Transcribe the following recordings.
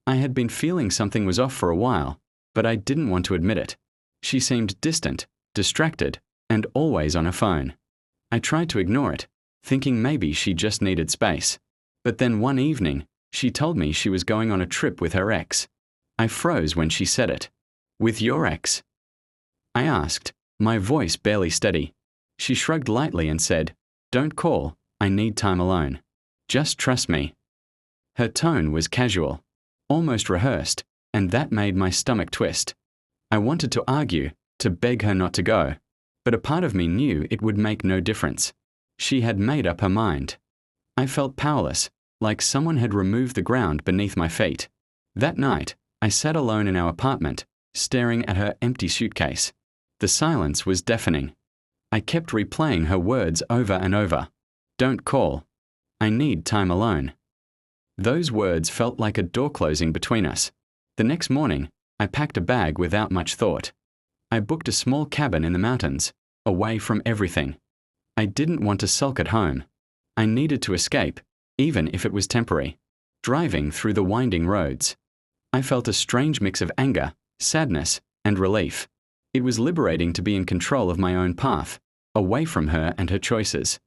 I had been feeling something was off for a while, but I didn't want to admit it. She seemed distant, distracted, and always on her phone. I tried to ignore it, thinking maybe she just needed space. But then one evening, she told me she was going on a trip with her ex. I froze when she said it. With your ex? I asked, my voice barely steady. She shrugged lightly and said, "Don't call, I need time alone. Just trust me." Her tone was casual, almost rehearsed, and that made my stomach twist. I wanted to argue, to beg her not to go, but a part of me knew it would make no difference. She had made up her mind. I felt powerless, like someone had removed the ground beneath my feet. That night, I sat alone in our apartment, staring at her empty suitcase. The silence was deafening. I kept replaying her words over and over. Don't call. I need time alone. Those words felt like a door closing between us. The next morning, I packed a bag without much thought. I booked a small cabin in the mountains, away from everything. I didn't want to sulk at home. I needed to escape, even if it was temporary. Driving through the winding roads, I felt a strange mix of anger, sadness, and relief. It was liberating to be in control of my own path, away from her and her choices.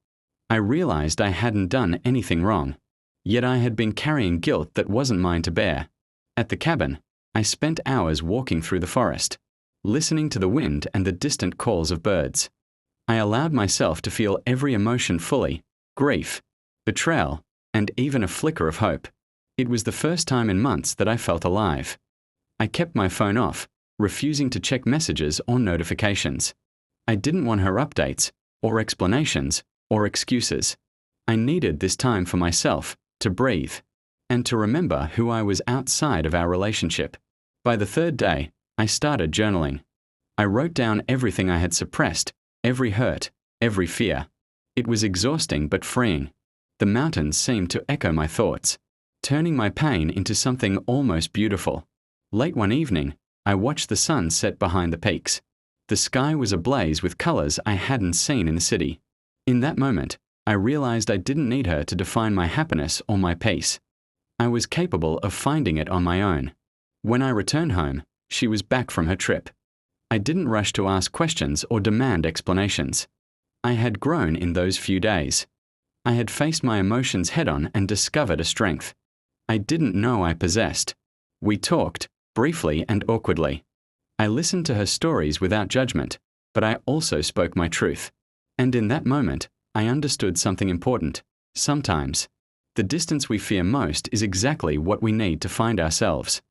I realized I hadn't done anything wrong, yet I had been carrying guilt that wasn't mine to bear. At the cabin, I spent hours walking through the forest, listening to the wind and the distant calls of birds. I allowed myself to feel every emotion fully: grief, betrayal, and even a flicker of hope. It was the first time in months that I felt alive. I kept my phone off, refusing to check messages or notifications. I didn't want her updates, or explanations, or excuses. I needed this time for myself, to breathe, and to remember who I was outside of our relationship. By the third day, I started journaling. I wrote down everything I had suppressed, every hurt, every fear. It was exhausting but freeing. The mountains seemed to echo my thoughts, turning my pain into something almost beautiful. Late one evening, I watched the sun set behind the peaks. The sky was ablaze with colors I hadn't seen in the city. In that moment, I realized I didn't need her to define my happiness or my peace. I was capable of finding it on my own. When I returned home, she was back from her trip. I didn't rush to ask questions or demand explanations. I had grown in those few days. I had faced my emotions head-on and discovered a strength I didn't know I possessed. We talked, briefly and awkwardly. I listened to her stories without judgment, but I also spoke my truth. And in that moment, I understood something important. Sometimes, the distance we fear most is exactly what we need to find ourselves.